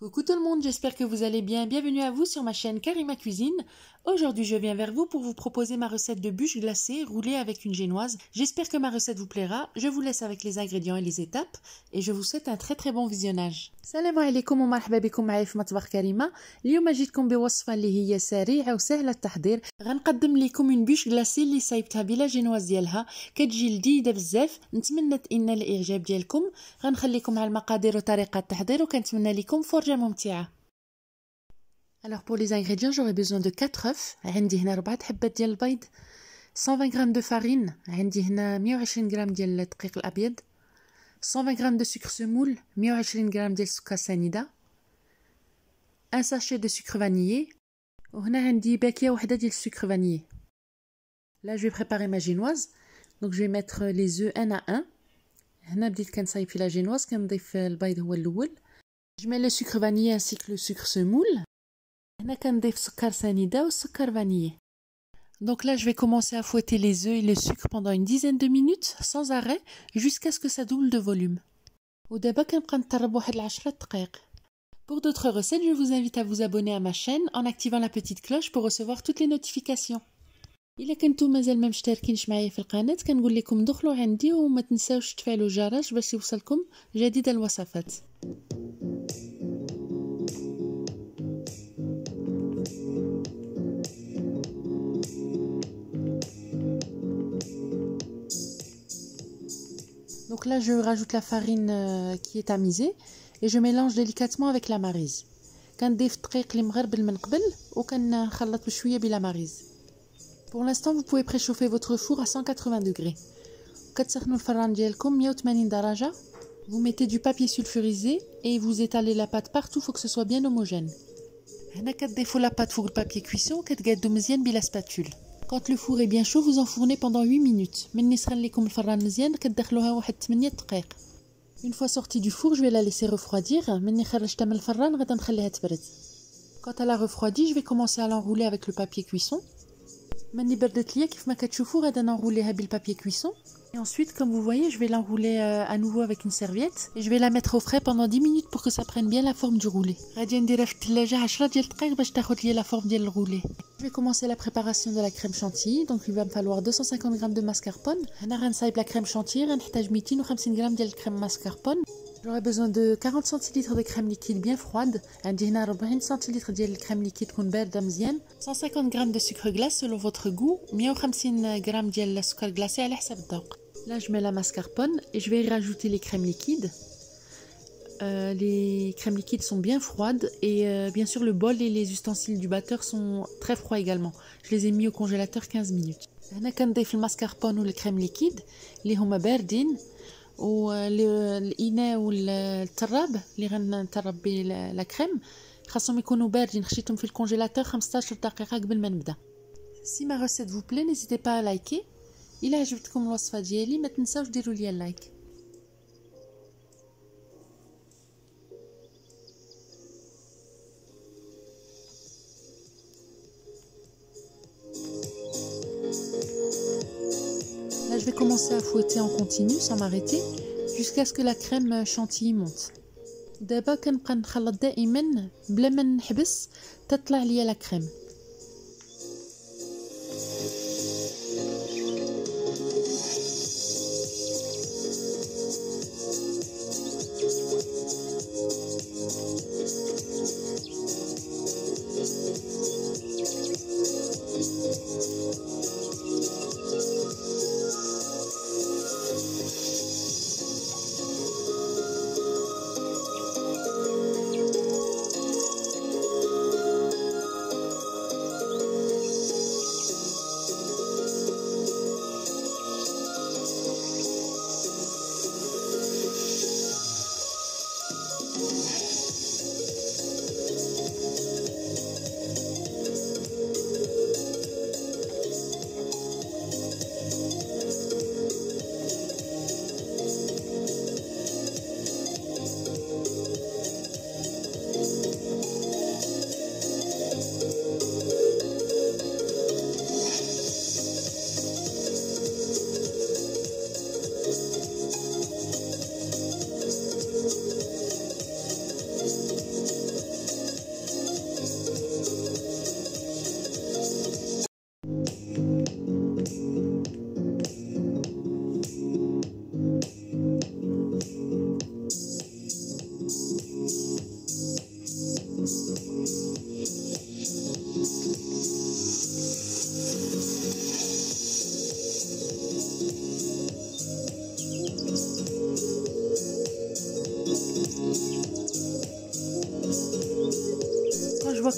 Coucou tout le monde, j'espère que vous allez bien. Bienvenue à vous sur ma chaîne Karima Cuisine. Aujourd'hui, je viens vers vous pour vous proposer ma recette de bûches glacées roulées avec une génoise. J'espère que ma recette vous plaira. Je vous laisse avec les ingrédients et les étapes et je vous souhaite un très bon visionnage. Salam alaikum ومرحبا بكم معايا في مطبخ كريمة. اليوم جيتكم بوصفة اللي هي سريعة وسهلة التحضير. غنقدم لكم une bûche glacée اللي صايبتها بلا جينواز ديالها، كتجي لذيذة بزاف. نتمنى ان الاعجاب ديالكم. غنخليكم على المقادير وطريقة التحضير وكنتمنى لكم فرجة ممتعة. Alors pour les ingrédients, j'aurai besoin de 4 œufs. عندي هنا 4 حبات ديال البيض، 120 g de farine، عندي هنا 120 g ديال الدقيق الابيض، 120 g de sucre semoule، 120 g ديال السكر سنيدة، un sachet de sucre vanillé، وهنا عندي باكية وحدة ديال السكر vanillé. Là je vais préparer ma génoise. Donc je vais mettre les œufs un à un. هنا بديت كنصايب في لا جينواز، كنضيف البيض هو الاول. Je mets le sucre vanillé ainsi que le sucre semoule. هنا كنضيف سكر سنيدة والسكر vanillé. Donc là je vais commencer à fouetter les œufs et le sucre pendant une dizaine de minutes sans arrêt jusqu'à ce que ça double de volume. ودابا كنبقى نطرب واحد 10 دقائق. Pour d'autres recettes, je vous invite à vous abonner à ma chaîne en activant la petite cloche pour recevoir toutes les notifications. إلا كنتو مازال ما مشتركينش معايا في القناة كنقول لكم دخلوا عندي وما تنساوش تفعلوا الجرس باش يوصلكم جديد الوصفات. Donc là je rajoute la farine qui est tamisée et je mélange délicatement avec la maryse. كنضيف الدقيق اللي مغربل من قبل وكنخلط بشويه بلا ماريز. Pour l'instant, vous pouvez préchauffer votre four à 180 degrés. كتسخنوا الفران ديالكم 180 درجة. Vous mettez du papier sulfurisé et vous étalez la pâte partout, faut que ce soit bien homogène. هنا كتضيفوا la pâte فوق le papier cuisson وكتقادو مزيان بلا spatule. Quand le four est bien chaud, vous enfournez pendant 8 minutes. ملي سخن لكم الفران مزيان كتدخلوها واحد 8 دقائق. Une fois sortie du four, je vais la laisser refroidir. ملي خرجتها من الفران غادا نخليها تبرد. Quand elle a refroidi, je vais commencer à l'enrouler avec le papier cuisson. ملي بردت ليا كيف ما كتشوفوا غادا نenrouler بالpapier cuisson. Et ensuite, comme vous voyez, je vais l'enrouler à nouveau avec une serviette et je vais la mettre au frais pendant 10 minutes pour que ça prenne bien la forme du roulé. غادي نديرها في الثلاجة 10 ديال الدقائق باش تاخد ليا la forme ديال الroulé. Je vais commencer la préparation de la crème chantilly. Donc il va me falloir 250 g de mascarpone. هنا غنصايب la crème chantilly غنحتاج 250 g ديال الكريم mascarpone. J'aurai besoin de 40 centilitres de crème liquide bien froide. عندي هنا 40 centilitres ديال الكريم liquide تكون باردة مزيان. 150 g de sucre glace selon votre goût. 150 g ديال السكر glacé على حسب الذوق. Là je mets la mascarpone et je vais y rajouter les crèmes liquides. Les crèmes liquides sont bien froides et bien sûr le bol et les ustensiles du batteur sont très froids également. Je les ai mis au congélateur 15 minutes. هنا كنضيف الماسكاربون والكريم liquide اللي هما باردين. والإناء والتراب اللي غنطرب به لا كريم خاصهم يكونوا باردين. خشيتهم في الكونجيلاتور 15 دقيقة قبل ما نبدا. Si ma recette vous plaît, n'hésitez pas à liker. إلا عجبتكم الوصفة ديالي ما تنساوش ديروا لي اللايك. Là, je vais commencer à fouetter en continu sans m'arrêter jusqu'à ce que la crème chantilly monte. دابا كنبقى نخلط دائما بلا ما نحبس تطلع ليا لا كريم.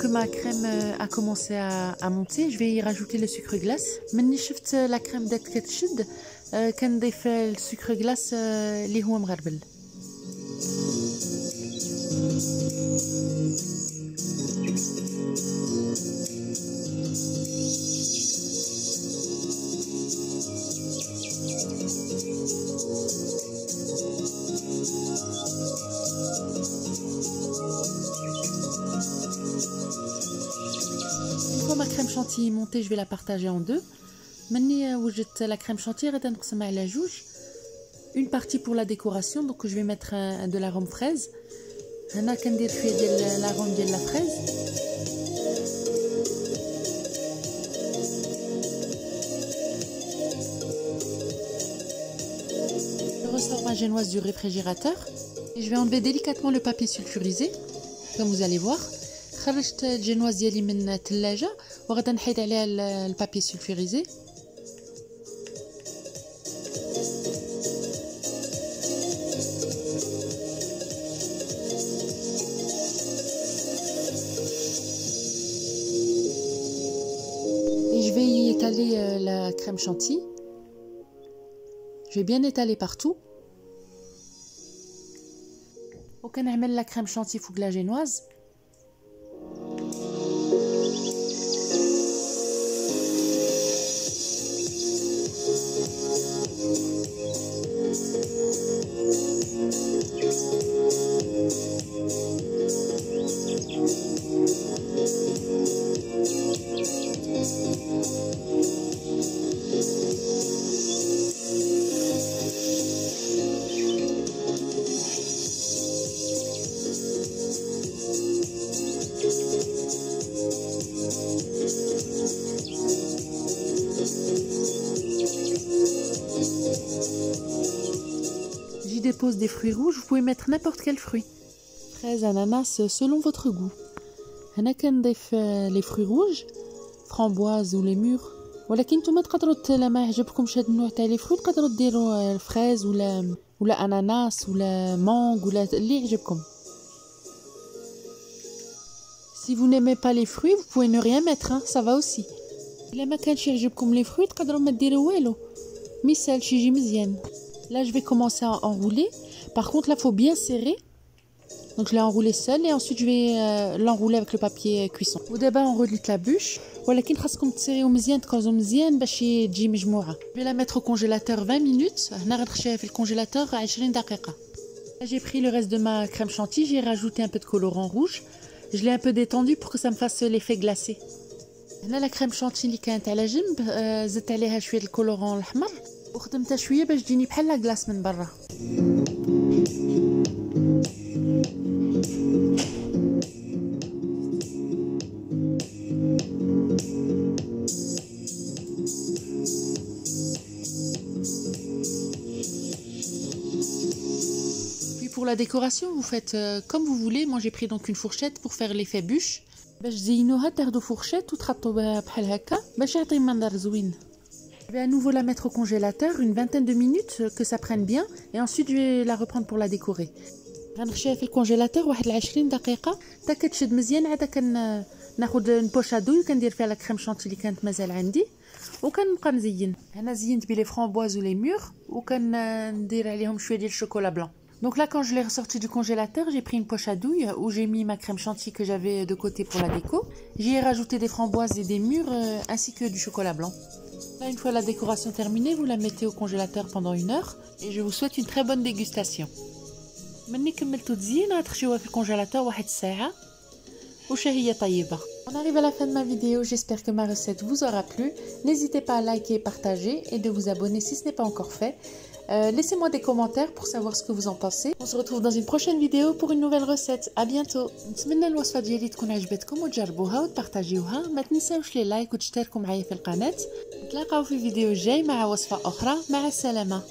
que ma crème a commencé à monter, je vais y rajouter le sucre glace. Maintenant, شفت la crème بدات كتشد كنضيف السكر glace اللي هو مغربل. Ma crème chantilly montée, je vais la partager en deux. Maintenant, وجدت la crème chantilly غادي نقسمها على جوج. Une partie pour la décoration, donc je vais mettre de l'arôme fraise. هنا كندير شويه ديال l'arôme ديال la fraise. Je ressors ma génoise du réfrigérateur et je vais enlever délicatement le papier sulfurisé, comme vous allez voir. خرجت الجينواز ديالي من الثلاجه وغادا نحيد عليها البابي سولفوريزي. Et je vais y étaler la crème chantilly. Je vais bien étaler partout. وكنعمل la crème chantilly فوق la génoise. J'y dépose des fruits rouges, vous pouvez mettre n'importe quel fruit. Fraises, ananas, selon votre goût. هنا كنضيف les fruits rouges, framboises ou les mûres. ولكن نتوما تقدروا لا ما يعجبكمش هذا النوع تاع لي فروي تقدروا ديروا الفريز ولا اناناس ولا مانغ ولا اللي يعجبكم. Si vous n'aimez pas les fruits, vous pouvez ne rien mettre, hein, ça va aussi. إلا ما كانش يعجبكم les fruits تقدروا ما ديروا والو. ميسالش يجي مزيان. Là, je vais commencer à enrouler. Par contre, là, il faut bien serrer. Donc, je l'ai enroulé seul et ensuite, je vais l'enrouler avec le papier cuisson. Au début, on relie la bûche. ولكن خاصكم تسيريو مزيان تكوزو مزيان باش تجي مجموعة. Je vais la mettre au congélateur 20 minutes. هنا غنخشيها في الكونجيلاتور 20 دقيقة. J'ai pris le reste de ma crème chantilly. J'ai rajouté un peu de colorant rouge. Je l'ai un peu détendu pour que ça me fasse l'effet glacé. هنا la crème chantilly اللي كانت على جنب زدت عليها شوية الكولورون الأحمر. وخدمتها شويه باش تجيني بحال لا كلاص من برا. Puis pour la décoration, vous faites comme vous voulez. Moi j'ai pris donc une fourchette pour faire l'effet bûche. باش تزينوها تاخذوا fourchette وتحطوا بها بحال هكا باش يعطي منظر زوين. Je vais à nouveau la mettre au congélateur une vingtaine de minutes que ça prenne bien et ensuite je vais la reprendre pour la décorer. غنخشيها في الكونجيلاتور واحد 20 دقيقة حتى كتشد مزيان. عاد كناخذ بوش ادوي وكندير فيها لا كريم شانتيلي اللي كانت مازال عندي وكنبقى نزين. هنا زينت بلي فرامبواز ولي مور وكندير عليهم شويه ديال الشوكولا بلان. Donc là, quand je l'ai ressorti du congélateur, j'ai pris une poche à douille où j'ai mis ma crème chantilly que j'avais de côté pour la déco. J'y ai rajouté des framboises et des mûres ainsi que du chocolat blanc. Là, une fois la décoration terminée, vous la mettez au congélateur pendant 1 heure et je vous souhaite une très bonne dégustation. مني كملتو تزيين غتخشيوها في الكونجيلاتور واحد الساعة وشهية طيبة. On arrive à la fin de ma vidéo, j'espère que ma recette vous aura plu. N'hésitez pas à liker, partager et de vous abonner si ce n'est pas encore fait. Laissez-moi des commentaires pour savoir ce que vous en pensez. On se retrouve dans une prochaine vidéo pour une nouvelle recette. À bientôt. نتمنى الوصفة ديالي تكون عجبتكم وتجربوها وتبارطاجيوها. ما تنساوش لي لايك وتشتركوا معايا في القناة. نتلاقاو في فيديو جاي مع وصفة أخرى. مع السلامة.